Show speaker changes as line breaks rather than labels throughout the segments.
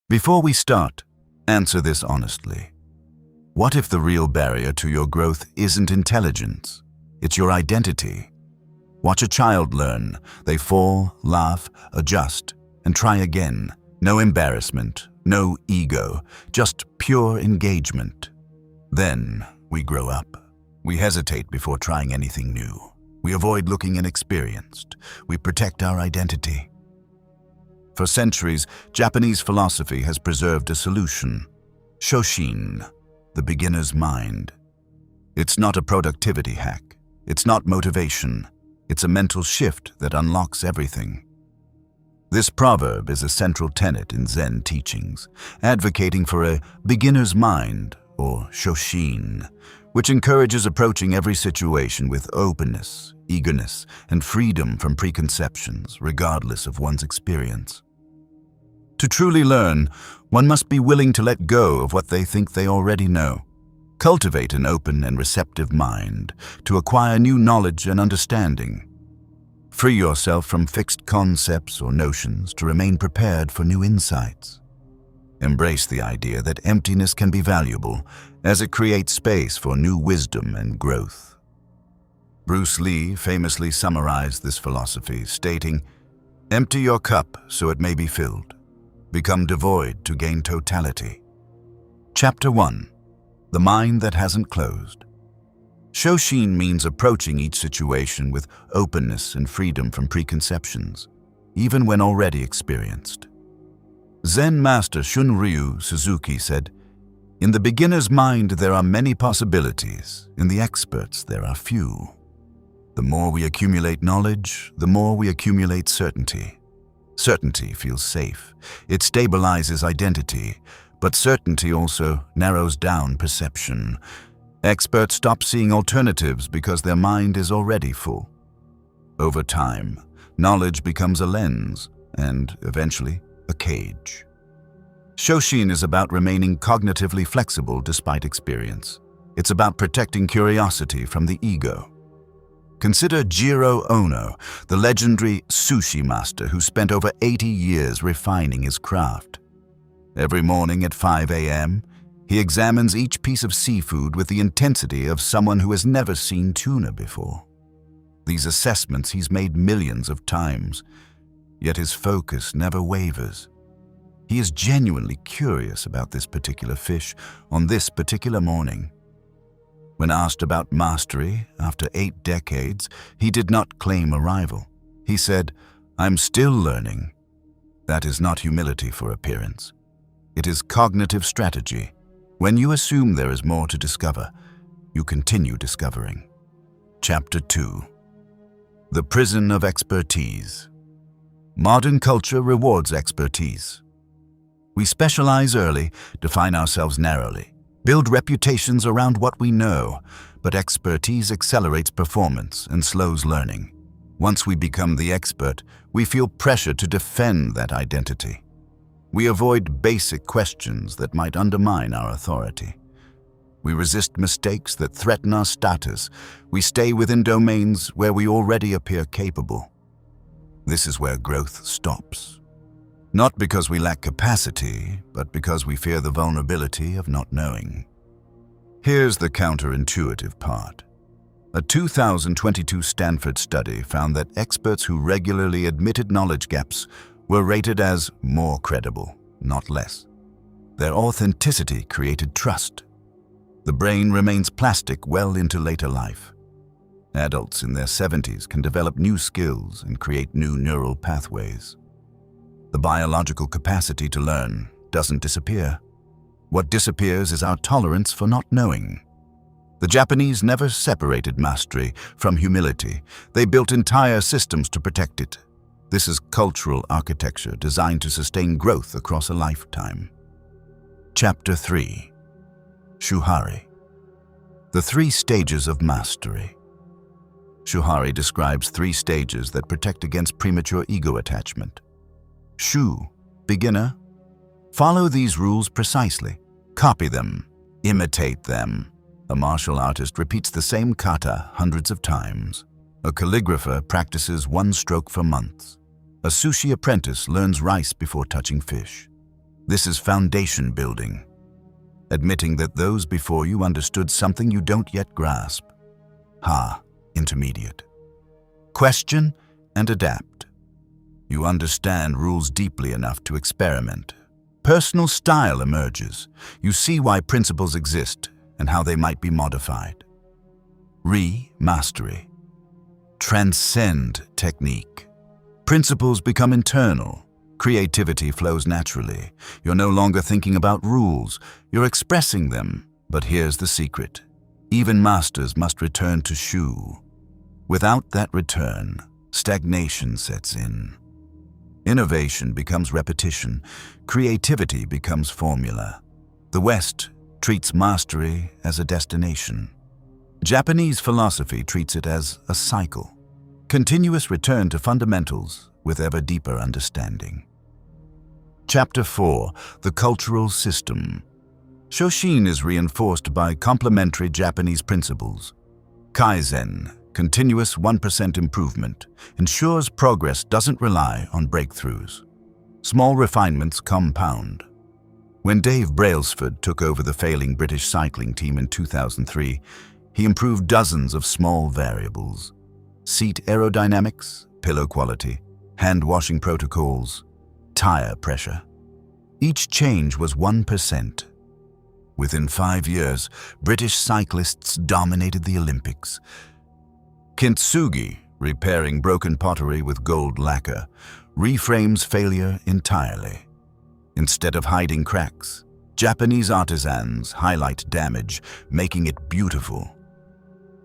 Before we start, answer this honestly. What if the real barrier to your growth isn't intelligence? It's your identity. Watch a child learn. They fall, laugh, adjust, and try again. No embarrassment, no ego, just pure engagement. Then we grow up. We hesitate before trying anything new. We avoid looking inexperienced. We protect our identity. For centuries, Japanese philosophy has preserved a solution: Shoshin, the beginner's mind. It's not a productivity hack. It's not motivation. It's a mental shift that unlocks everything. This proverb is a central tenet in Zen teachings, advocating for a beginner's mind, or Shoshin, which encourages approaching every situation with openness, eagerness, and freedom from preconceptions, regardless of one's experience. To truly learn, one must be willing to let go of what they think they already know. Cultivate an open and receptive mind to acquire new knowledge and understanding. Free yourself from fixed concepts or notions to remain prepared for new insights. Embrace the idea that emptiness can be valuable, as it creates space for new wisdom and growth. Bruce Lee famously summarized this philosophy, stating, "Empty your cup so it may be filled. Become devoid to gain totality." Chapter 1. The Mind That Hasn't Closed. Shoshin means approaching each situation with openness and freedom from preconceptions, even when already experienced. Zen master Shunryu Suzuki said, "In the beginner's mind there are many possibilities, in the expert's there are few. The more we accumulate knowledge, the more we accumulate certainty. Certainty feels safe. It stabilizes identity, but certainty also narrows down perception. Experts stop seeing alternatives because their mind is already full. Over time, knowledge becomes a lens and, eventually, a cage." Shoshin is about remaining cognitively flexible despite experience. It's about protecting curiosity from the ego. Consider Jiro Ono, the legendary sushi master who spent over 80 years refining his craft. Every morning at 5 a.m., he examines each piece of seafood with the intensity of someone who has never seen tuna before. These assessments he's made millions of times, yet his focus never wavers. He is genuinely curious about this particular fish on this particular morning. When asked about mastery after 8 decades, he did not claim a rival. He said, "I'm still learning." That is not humility for appearance. It is cognitive strategy. When you assume there is more to discover, you continue discovering. Chapter 2. The Prison of Expertise. Modern culture rewards expertise. We specialize early, define ourselves narrowly, build reputations around what we know, but expertise accelerates performance and slows learning. Once we become the expert, we feel pressure to defend that identity. We avoid basic questions that might undermine our authority. We resist mistakes that threaten our status. We stay within domains where we already appear capable. This is where growth stops. Not because we lack capacity, but because we fear the vulnerability of not knowing. Here's the counterintuitive part. A 2022 Stanford study found that experts who regularly admitted knowledge gaps were rated as more credible, not less. Their authenticity created trust. The brain remains plastic well into later life. Adults in their 70s can develop new skills and create new neural pathways. The biological capacity to learn doesn't disappear. What disappears is our tolerance for not knowing. The Japanese never separated mastery from humility. They built entire systems to protect it. This is cultural architecture designed to sustain growth across a lifetime. Chapter 3. Shuhari. The 3 stages of mastery. Shuhari describes 3 stages that protect against premature ego attachment. Shu, beginner. Follow these rules precisely. Copy them. Imitate them. A martial artist repeats the same kata hundreds of times. A calligrapher practices 1 stroke for months. A sushi apprentice learns rice before touching fish. This is foundation building, admitting that those before you understood something you don't yet grasp. Intermediate. Question and adapt. You understand rules deeply enough to experiment. Personal style emerges. You see why principles exist and how they might be modified. Mastery. Transcend technique. Principles become internal. Creativity flows naturally. You're no longer thinking about rules. You're expressing them. But here's the secret. Even masters must return to Shu. Without that return, stagnation sets in. Innovation becomes repetition. Creativity becomes formula. The West treats mastery as a destination. Japanese philosophy treats it as a cycle. Continuous return to fundamentals with ever deeper understanding. Chapter 4. The Cultural System. Shoshin is reinforced by complementary Japanese principles. Kaizen, continuous 1% improvement, ensures progress doesn't rely on breakthroughs. Small refinements compound. When Dave Brailsford took over the failing British cycling team in 2003, he improved dozens of small variables. Seat aerodynamics, pillow quality, hand-washing protocols, tire pressure. Each change was 1%. Within 5 years, British cyclists dominated the Olympics. Kintsugi, repairing broken pottery with gold lacquer, reframes failure entirely. Instead of hiding cracks, Japanese artisans highlight damage, making it beautiful.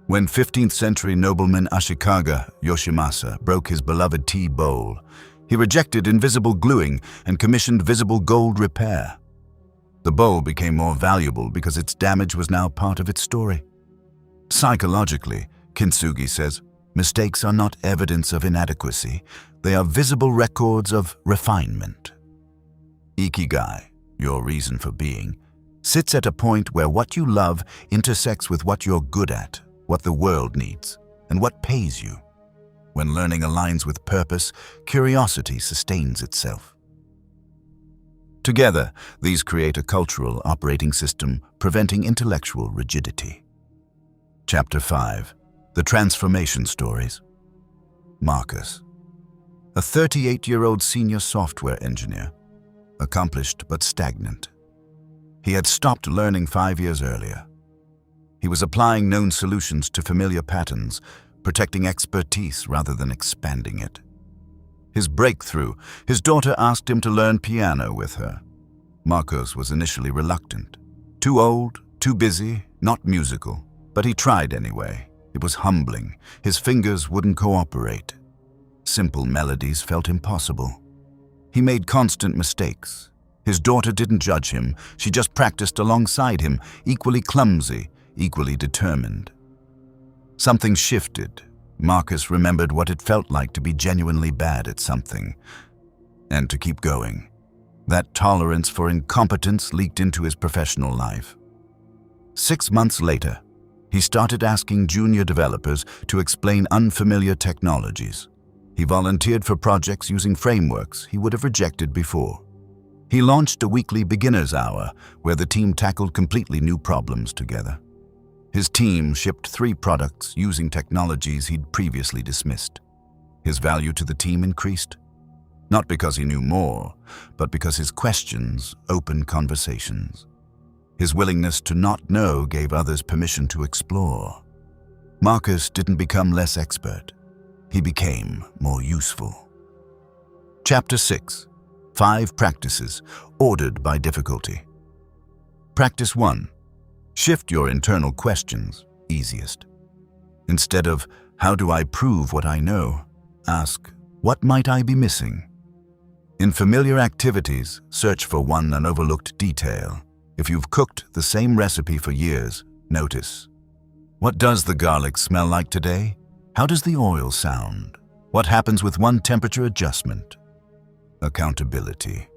When 15th century nobleman Ashikaga Yoshimasa broke his beloved tea bowl, he rejected invisible gluing and commissioned visible gold repair. The bowl became more valuable because its damage was now part of its story. Psychologically, Kintsugi says, mistakes are not evidence of inadequacy, they are visible records of refinement. Ikigai, your reason for being, sits at a point where what you love intersects with what you're good at, what the world needs, and what pays you. When learning aligns with purpose, curiosity sustains itself. Together, these create a cultural operating system preventing intellectual rigidity. Chapter 5. The Transformation Stories. Marcus. A 38-year-old senior software engineer, accomplished but stagnant. He had stopped learning 5 years earlier. He was applying known solutions to familiar patterns, protecting expertise rather than expanding it. His breakthrough, his daughter asked him to learn piano with her. Marcos was initially reluctant. Too old, too busy, not musical, but he tried anyway. It was humbling. His fingers wouldn't cooperate. Simple melodies felt impossible. He made constant mistakes. His daughter didn't judge him. She just practiced alongside him, equally clumsy, equally determined. Something shifted. Marcus remembered what it felt like to be genuinely bad at something, and to keep going. That tolerance for incompetence leaked into his professional life. 6 months later, he started asking junior developers to explain unfamiliar technologies. He volunteered for projects using frameworks he would have rejected before. He launched a weekly beginner's hour where the team tackled completely new problems together. His team shipped 3 products using technologies he'd previously dismissed. His value to the team increased, not because he knew more, but because his questions opened conversations. His willingness to not know gave others permission to explore. Marcus didn't become less expert. He became more useful. Chapter 6. 5 practices, ordered by difficulty. Practice 1. Shift your internal questions, easiest. Instead of, how do I prove what I know? Ask, what might I be missing? In familiar activities, search for one unoverlooked detail. If you've cooked the same recipe for years, notice. What does the garlic smell like today? How does the oil sound? What happens with one temperature adjustment? Accountability.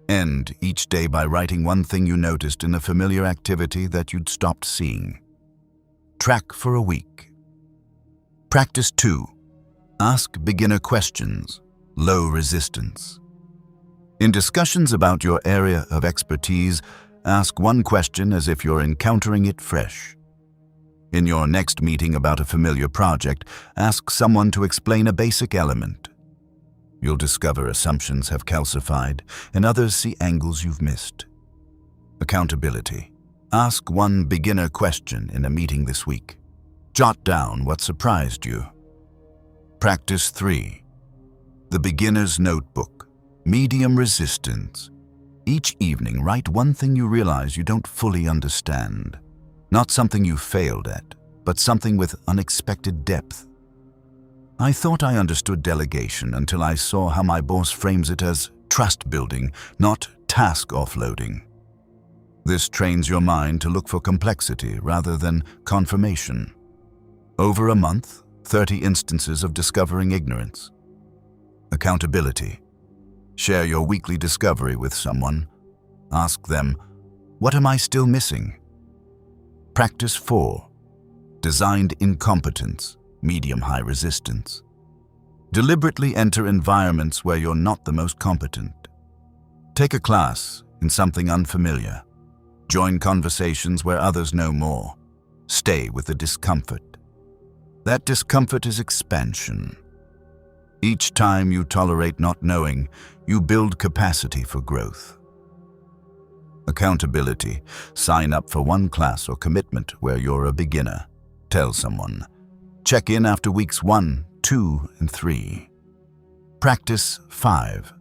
End each day by writing one thing you noticed in a familiar activity that you'd stopped seeing. Track for a week. Practice 2. Ask beginner questions. Low resistance. In discussions about your area of expertise, ask one question as if you're encountering it fresh. In your next meeting about a familiar project, ask someone to explain a basic element. You'll discover assumptions have calcified and others see angles you've missed. Accountability. Ask one beginner question in a meeting this week. Jot down what surprised you. Practice 3. The Beginner's Notebook. Medium resistance. Each evening, write one thing you realize you don't fully understand. Not something you failed at, but something with unexpected depth. I thought I understood delegation until I saw how my boss frames it as trust building, not task offloading. This trains your mind to look for complexity rather than confirmation. Over a month, 30 instances of discovering ignorance. Accountability. Share your weekly discovery with someone. Ask them, what am I still missing? Practice 4. Designed incompetence, medium-high resistance. Deliberately enter environments where you're not the most competent. Take a class in something unfamiliar. Join conversations where others know more. Stay with the discomfort. That discomfort is expansion. Each time you tolerate not knowing, you build capacity for growth. Accountability. Sign up for one class or commitment where you're a beginner. Tell someone. Check in after weeks 1, 2, and 3. Practice 5.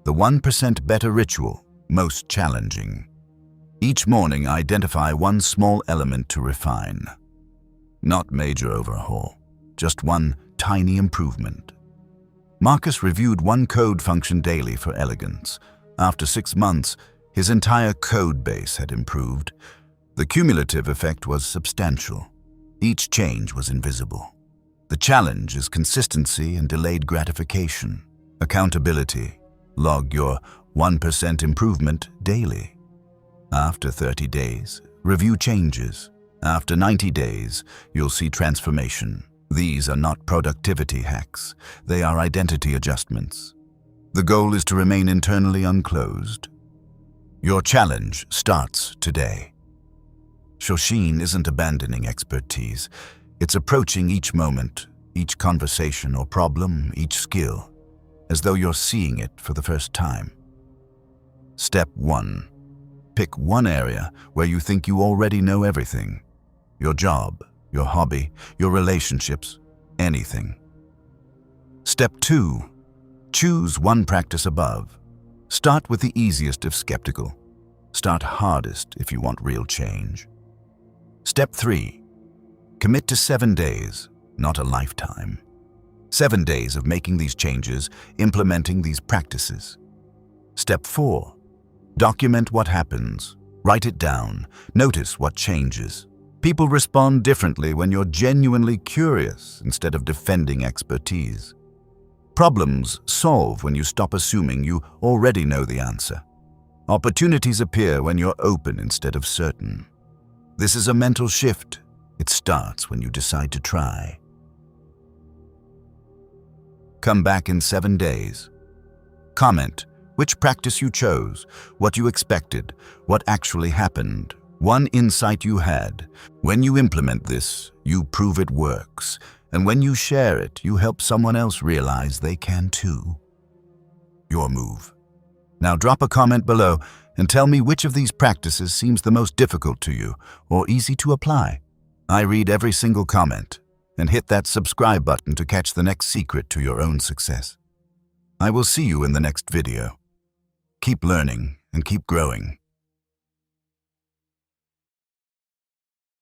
The 1% better ritual, most challenging. Each morning, identify one small element to refine. Not major overhaul, just one tiny improvement. Marcus reviewed one code function daily for elegance. After 6 months, his entire code base had improved. The cumulative effect was substantial. Each change was invisible. The challenge is consistency and delayed gratification. Accountability. Log your 1% improvement daily. After 30 days, review changes. After 90 days, you'll see transformation. These are not productivity hacks. They are identity adjustments. The goal is to remain internally unclosed. Your challenge starts today. Shoshin isn't abandoning expertise. It's approaching each moment, each conversation or problem, each skill, as though you're seeing it for the first time. Step 1. Pick one area where you think you already know everything. Your job, your hobby, your relationships, anything. Step 2. Choose one practice above. Start with the easiest if skeptical. Start hardest if you want real change. Step 3. Commit to 7 days, not a lifetime. 7 days of making these changes, implementing these practices. Step 4. Document what happens. Write it down. Notice what changes. People respond differently when you're genuinely curious instead of defending expertise. Problems solve when you stop assuming you already know the answer. Opportunities appear when you're open instead of certain. This is a mental shift. It starts when you decide to try. Come back in 7 days. Comment which practice you chose, what you expected, what actually happened, one insight you had. When you implement this, you prove it works. And when you share it, you help someone else realize they can too. Your move. Now drop a comment below and tell me which of these practices seems the most difficult to you or easy to apply. I read every single comment, and hit that subscribe button to catch the next secret to your own success. I will see you in the next video. Keep learning and keep growing.